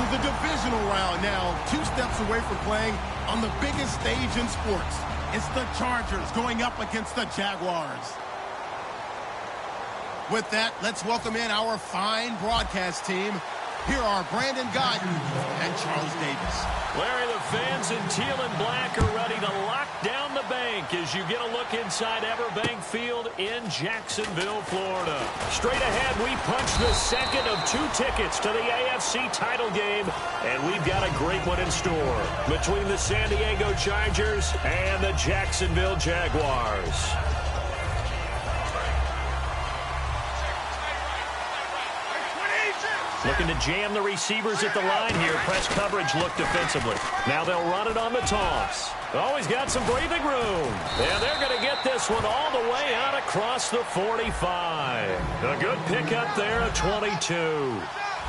to the divisional round now, 2 steps away from playing on the biggest stage in sports. It's the Chargers going up against the Jaguars. With that, let's welcome in our fine broadcast team. Here are Brandon Guyton and Charles Davis. Larry, the fans in teal and black are ready to lock down the bank as you get a look inside Everbank Field in Jacksonville, Florida. Straight ahead, we punch the second of 2 tickets to the AFC title game, and we've got a great one in store between the San Diego Chargers and the Jacksonville Jaguars. Looking to jam the receivers at the line here. Press coverage look defensively. Now they'll run it on the toss. Oh, he's got some breathing room. And they're going to get this one all the way out across the 45. A good pickup there, a 22.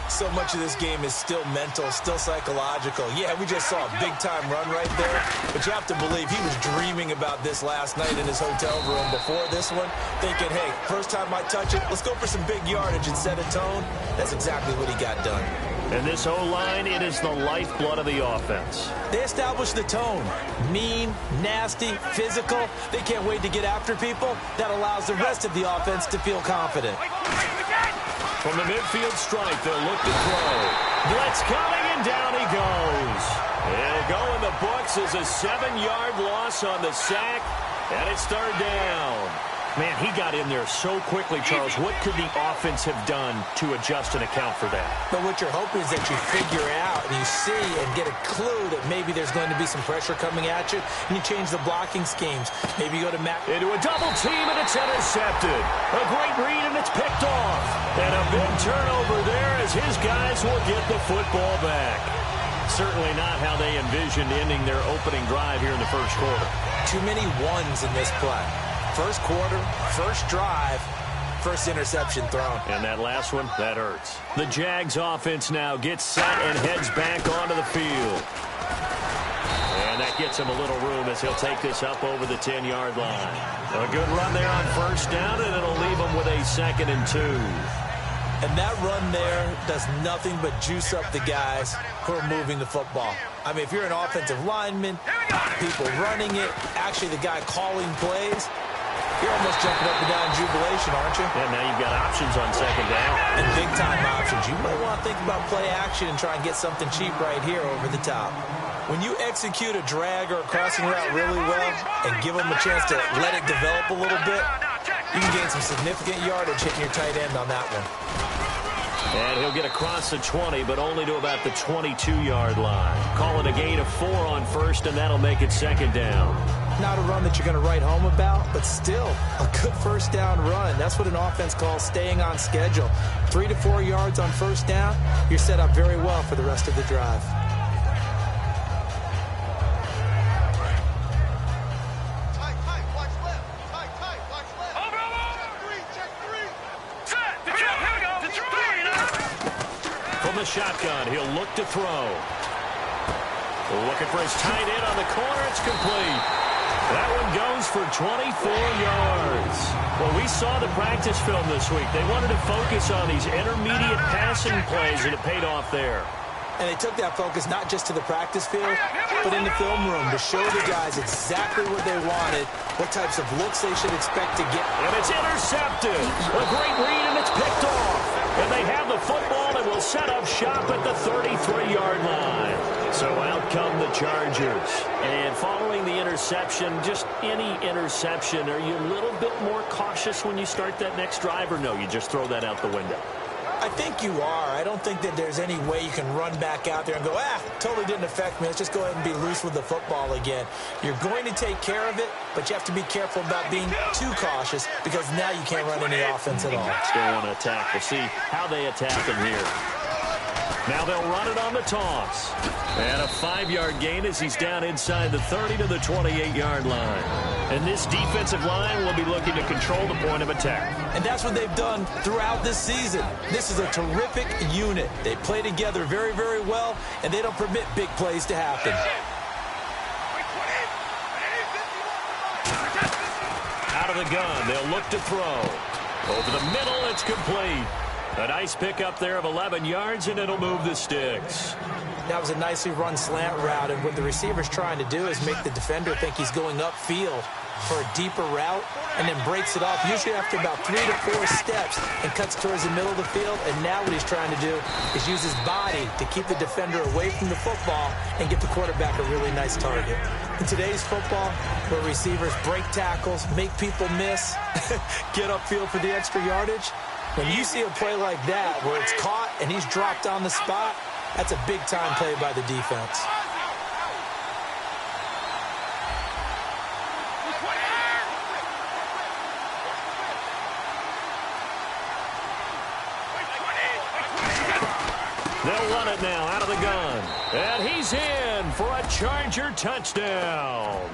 So much of this game is still mental, still psychological. Yeah, we just saw a big-time run right there, but you have to believe he was dreaming about this last night in his hotel room before this one, thinking, hey, first time I touch it, let's go for some big yardage and set a tone. That's exactly what he got done. And this O-line, it is the lifeblood of the offense. They established the tone. Mean, nasty, physical. They can't wait to get after people. That allows the rest of the offense to feel confident. From the midfield stripe, they'll look to throw. Blitz coming, and down he goes. It'll go in the books as a 7-yard loss on the sack, and it's 3rd down. Man, he got in there so quickly, Charles. What could the offense have done to adjust and account for that? But what you're hoping is that you figure out and you see and get a clue that maybe there's going to be some pressure coming at you, and you change the blocking schemes. Maybe you go to Matt. Into a double team, and it's intercepted. A great read, and it's picked off. And a big turnover there as his guys will get the football back. Certainly not how they envisioned ending their opening drive here in the first quarter. Too many ones in this play. First quarter, first drive, first interception thrown. And that last one, that hurts. The Jags offense now gets set and heads back onto the field. And that gets him a little room as he'll take this up over the 10-yard line. A good run there on first down, and it'll leave him with a 2nd and 2. And that run there does nothing but juice up the guys who are moving the football. I mean, if you're an offensive lineman, people running it, actually the guy calling plays, you're almost jumping up and down in jubilation, aren't you? And now you've got options on 2nd down. And big-time options. You might want to think about play action and try and get something cheap right here over the top. When you execute a drag or a crossing route really well and give them a chance to let it develop a little bit, you can gain some significant yardage hitting your tight end on that one. And he'll get across the 20, but only to about the 22-yard line. Call it a gain of 4 on first, and that'll make it 2nd down. Not a run that you're going to write home about, but still a good first down run. That's what an offense calls staying on schedule. 3 to 4 yards on first down, you're set up very well for the rest of the drive. From the shotgun, he'll look to throw. Looking for his tight end on the corner. It's complete. That one goes for 24 yards. Well, we saw the practice film this week. They wanted to focus on these intermediate passing plays, and it paid off there. And they took that focus not just to the practice field, but in the film room to show the guys exactly what they wanted, what types of looks they should expect to get. And it's intercepted. A great read, and it's picked off. And they have the football and will set up shop at the 33-yard line. So out come the Chargers. And following the interception, just any interception, are you a little bit more cautious when you start that next drive, or no, you just throw that out the window? I think you are. I don't think that there's any way you can run back out there and go, totally didn't affect me. Let's just go ahead and be loose with the football again. You're going to take care of it, but you have to be careful about being too cautious because now you can't run any offense at all. Still want to attack. We'll see how they attack him here. Now they'll run it on the toss. And a 5-yard gain as he's down inside the 30 to the 28-yard line. And this defensive line will be looking to control the point of attack. And that's what they've done throughout this season. This is a terrific unit. They play together very, very well, and they don't permit big plays to happen. Out of the gun, they'll look to throw. Over the middle, it's complete. A nice pickup there of 11 yards, and it'll move the sticks. That was a nicely run slant route, and what the receiver's trying to do is make the defender think he's going upfield for a deeper route, and then breaks it off, usually after about 3 to 4 steps, and cuts towards the middle of the field. And now what he's trying to do is use his body to keep the defender away from the football and get the quarterback a really nice target. In today's football, where receivers break tackles, make people miss, get upfield for the extra yardage, when you see a play like that where it's caught and he's dropped on the spot, that's a big-time play by the defense. They'll run it now out of the gun. And he's in for a Charger touchdown.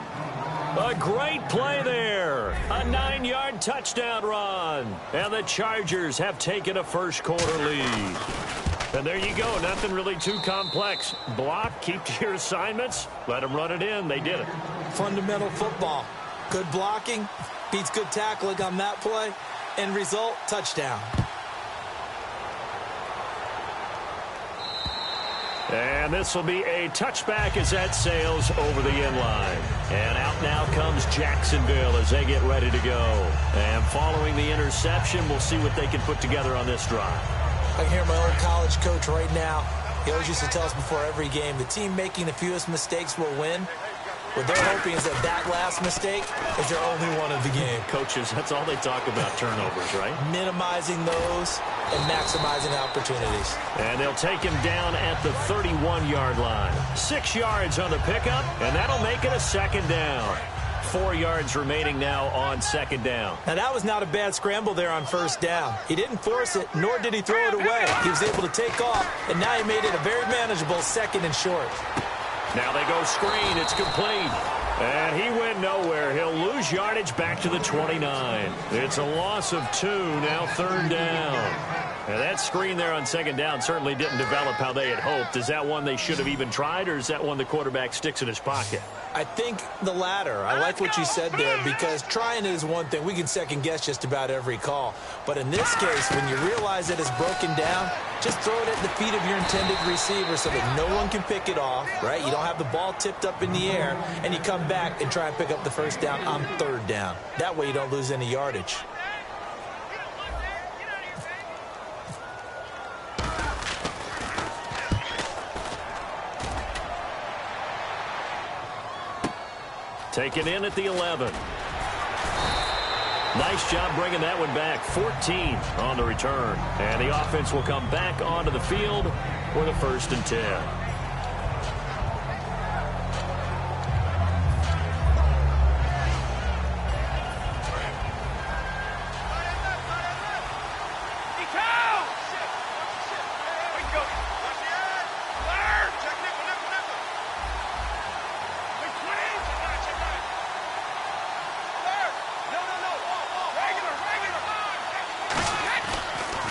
A great play there. A 9-yard touchdown run. And the Chargers have taken a first-quarter lead. And there you go. Nothing really too complex. Block, keep to your assignments, let them run it in. They did it. Fundamental football. Good blocking, beats good tackling on that play. End result, touchdown. And this will be a touchback as that sails over the end line. And out now comes Jacksonville as they get ready to go. And following the interception, we'll see what they can put together on this drive. I can hear my old college coach right now. He always used to tell us before every game, the team making the fewest mistakes will win. What they're hoping is that last mistake is their only one of the game. Coaches, that's all they talk about, turnovers, right? Minimizing those and maximizing opportunities. And they'll take him down at the 31-yard line. 6 yards on the pickup, and that'll make it a second down. 4 yards remaining now on second down. Now, that was not a bad scramble there on first down. He didn't force it, nor did he throw it away. He was able to take off, and now he made it a very manageable second and short. Now they go screen. It's complete. And he went nowhere. He'll lose yardage back to the 29. It's a loss of 2, now third down. And that screen there on second down certainly didn't develop how they had hoped. Is that one they should have even tried, or is that one the quarterback sticks in his pocket? I think the latter. I like what you said there, because trying it is one thing. We can second-guess just about every call. But in this case, when you realize that it's broken down, just throw it at the feet of your intended receiver so that no one can pick it off, right? You don't have the ball tipped up in the air, and you come back and try and pick up the first down on third down. That way you don't lose any yardage. Taken in at the 11. Nice job bringing that one back. 14 on the return. And the offense will come back onto the field for the 1st and 10.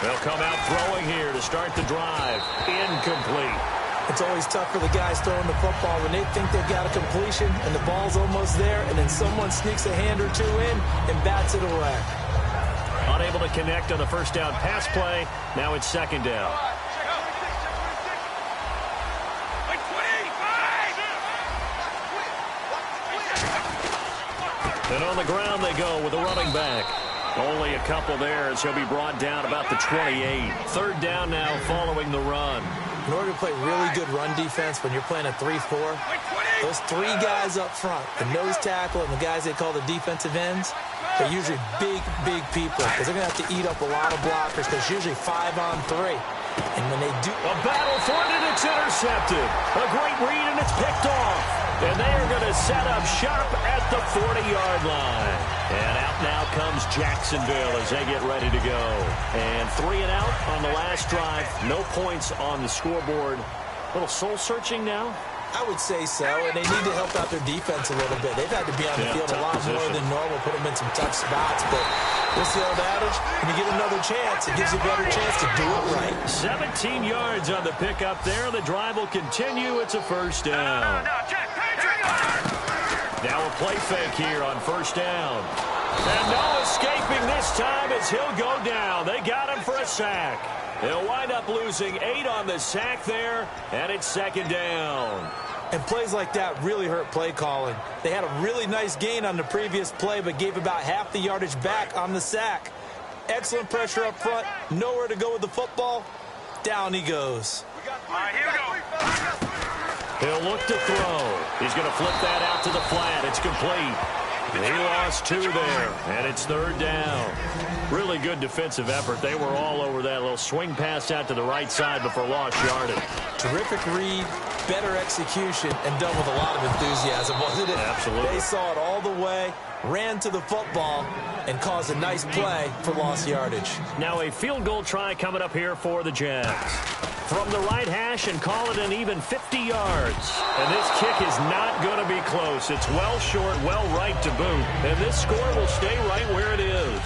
They'll come out throwing here to start the drive. Incomplete. It's always tough for the guys throwing the football when they think they've got a completion and the ball's almost there, and then someone sneaks a hand or two in and bats it away. Unable to connect on the first down pass play. Now it's second down. And on the ground they go with a running back. Only a couple there as he'll be brought down about the 28. Third down now following the run. In order to play really good run defense when you're playing a 3-4, those 3 guys up front, the nose tackle and the guys they call the defensive ends, they're usually big people because they're going to have to eat up a lot of blockers because it's usually 5 on 3. And when they do... A battle for it, and it's intercepted. A great read, and it's picked off. And they are going to set up shop at the 40-yard line. And out now comes Jacksonville as they get ready to go. And 3 and out on the last drive. No points on the scoreboard. A little soul-searching now. I would say so, and they need to help out their defense a little bit. They've had to be on the field a lot more than normal, put them in some tough spots. But what's the old adage? When you get another chance, it gives you a better chance to do it right. 17 yards on the pickup there. The drive will continue. It's a first down. Now a play fake here on first down. And no escaping this time as he'll go down. They got him for a sack. They'll wind up losing 8 on the sack there, and it's 2nd down. And plays like that really hurt play calling. They had a really nice gain on the previous play, but gave about half the yardage back on the sack. Excellent pressure up front. Nowhere to go with the football. Down he goes. All right, here we go. He'll look to throw. He's going to flip that out to the flat. It's complete. He lost 2 there, and it's 3rd down. Really good defensive effort. They were all over that little swing pass out to the right side before lost yardage. Terrific read, better execution, and done with a lot of enthusiasm, wasn't it? Absolutely. They saw it all the way, ran to the football, and caused a nice play for lost yardage. Now a field goal try coming up here for the Jags. From the right hash and call it an even 50 yards. And this kick is not going to be close. It's well short, well right to boot. And this score will stay right where it is.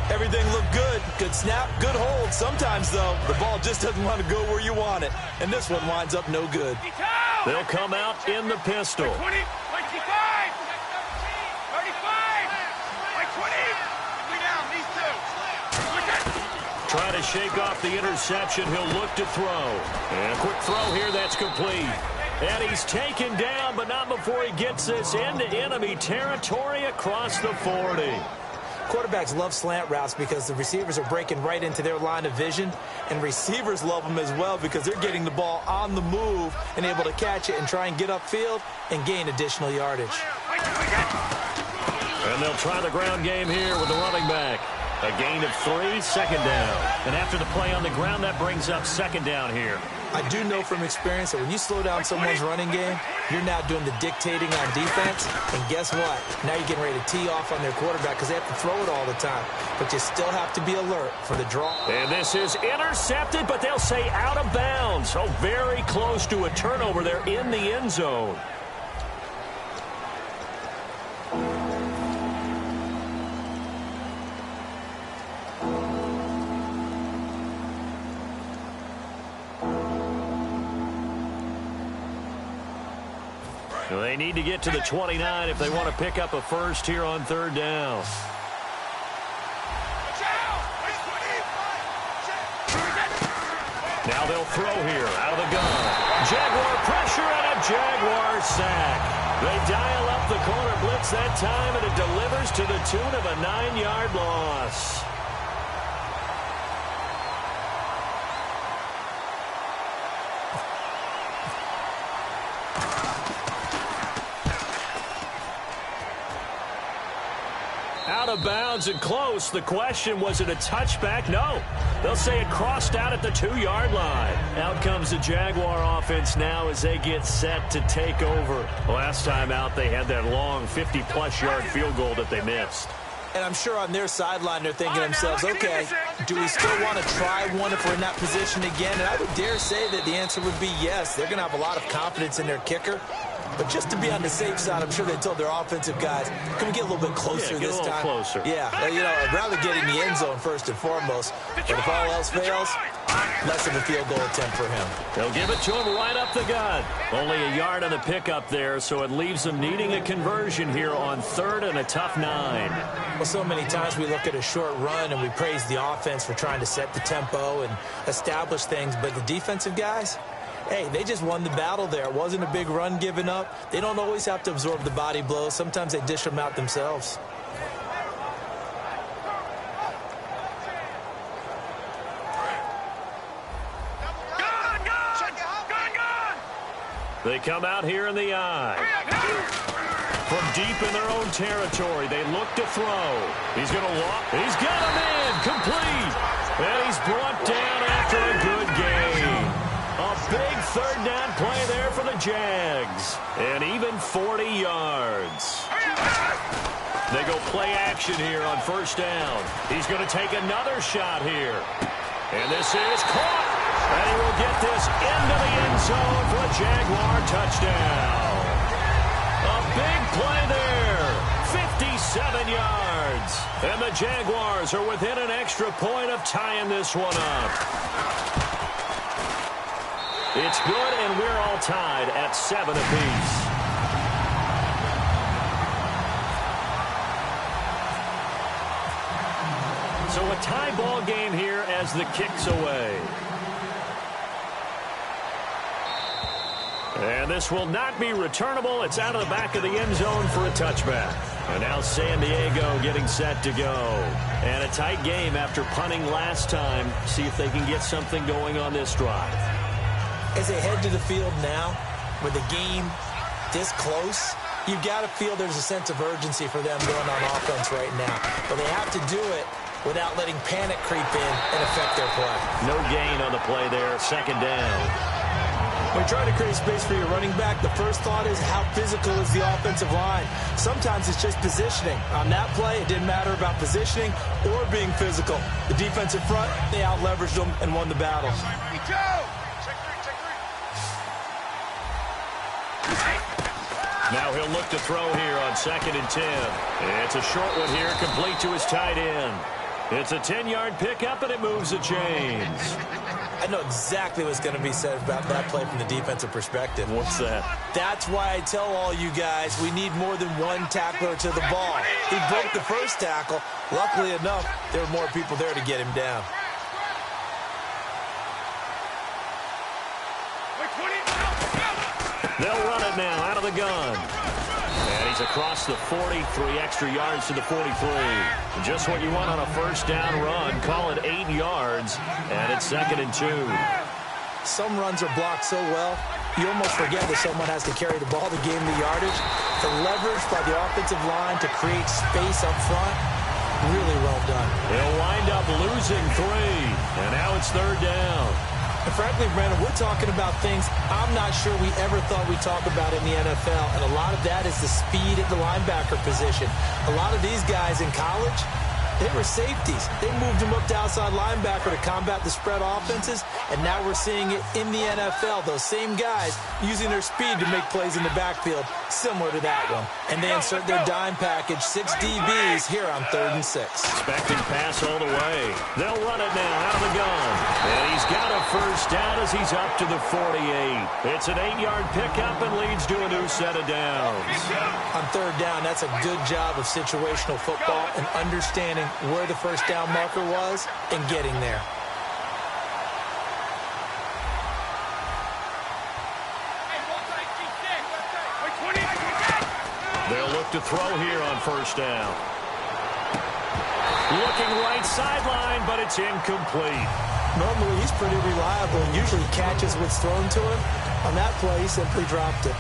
Everything looked good. Good snap, good hold. Sometimes, though, the ball just doesn't want to go where you want it. And this one winds up no good. They'll come out in the pistol. 20, 25, 35, 20. We down, these 2. Try to shake off the interception. He'll look to throw. And a quick throw here that's complete. And he's taken down, but not before he gets this into enemy territory across the 40. Quarterbacks love slant routes because the receivers are breaking right into their line of vision, and receivers love them as well because they're getting the ball on the move and able to catch it and try and get upfield and gain additional yardage. And they'll try the ground game here with the running back. A gain of 3, 2nd down. And after the play on the ground, that brings up 2nd down here. I do know from experience that when you slow down someone's running game, you're now doing the dictating on defense. And guess what? Now you're getting ready to tee off on their quarterback because they have to throw it all the time. But you still have to be alert for the draw. And this is intercepted, but they'll say out of bounds. So very close to a turnover there in the end zone. They need to get to the 29 if they want to pick up a first here on 3rd down. Now they'll throw here out of the gun. Jaguar pressure and a Jaguar sack. They dial up the corner blitz that time, and it delivers to the tune of a 9-yard loss. Out of bounds and close. The question, was it a touchback? No. They'll say it crossed out at the 2-yard line. Out comes the Jaguar offense now as they get set to take over. Last time out, they had that long 50-plus yard field goal that they missed. And I'm sure on their sideline they're thinking to themselves, okay, do we still want to try one if we're in that position again? And I would dare say that the answer would be yes. They're going to have a lot of confidence in their kicker. But just to be on the safe side, I'm sure they told their offensive guys, can we get a little bit closer this time? Closer. Yeah, I'd rather get in the end zone first and foremost. But if all else fails, less of a field goal attempt for him. They'll give it to him right up the gut. Only a yard on the pickup there, so it leaves them needing a conversion here on 3rd and a tough 9. Well, so many times we look at a short run and we praise the offense for trying to set the tempo and establish things, but the defensive guys, hey, they just won the battle there. It wasn't a big run given up. They don't always have to absorb the body blows. Sometimes they dish them out themselves. They come out here in the eye. From deep in their own territory, they look to throw. He's going to walk. He's got him in. Complete. And he's brought down after a good gain. A big 3rd down play there for the Jags. And even 40 yards. They go play action here on 1st down. He's going to take another shot here. And this is caught. And he will get this into the end zone for a Jaguar touchdown. A big play there. 57 yards. And the Jaguars are within an extra point of tying this one up. It's good, and we're all tied at 7 apiece. So a tie ball game here as the kick's away. And this will not be returnable. It's out of the back of the end zone for a touchback. And now San Diego getting set to go. And a tight game after punting last time. See if they can get something going on this drive. As they head to the field now, with the game this close, you've got to feel there's a sense of urgency for them going on offense right now. But they have to do it without letting panic creep in and affect their play. No gain on the play there. Second down. When you're trying to create space for your running back, the first thought is how physical is the offensive line. Sometimes it's just positioning. On that play, it didn't matter about positioning or being physical. The defensive front, they out-leveraged them and won the battle. Now he'll look to throw here on 2nd and 10. It's a short one here, complete to his tight end. It's a 10-yard pickup, and it moves the chains. I know exactly what's going to be said about that play from the defensive perspective. What's that? That's why I tell all you guys we need more than one tackler to the ball. He broke the first tackle. Luckily enough, there were more people there to get him down. They'll run it now out of the gun. And he's across the 40, 3 extra yards to the 43. Just what you want on a first down run. Call it 8 yards, and it's 2nd and 2. Some runs are blocked so well, you almost forget that someone has to carry the ball to gain the yardage. The leverage by the offensive line to create space up front, really well done. They'll wind up losing 3, and now it's 3rd down. And frankly, Brandon, we're talking about things I'm not sure we ever thought we'd talk about in the NFL. And a lot of that is the speed at the linebacker position. A lot of these guys in college, they were safeties. They moved them up to outside linebacker to combat the spread offenses. And now we're seeing it in the NFL. Those same guys using their speed to make plays in the backfield, similar to that one. And they insert their dime package, 6 DBs here on 3rd and 6. Expecting pass all the way. They'll run it now out of the gun. And he's got a first down as he's up to the 48. It's an 8-yard pickup and leads to a new set of downs. On 3rd down, that's a good job of situational football and understanding where the first down marker was and getting there. They'll look to throw here on first down. Looking right sideline, but it's incomplete. Normally, he's pretty reliable and usually catches what's thrown to him. On that play, he simply dropped it.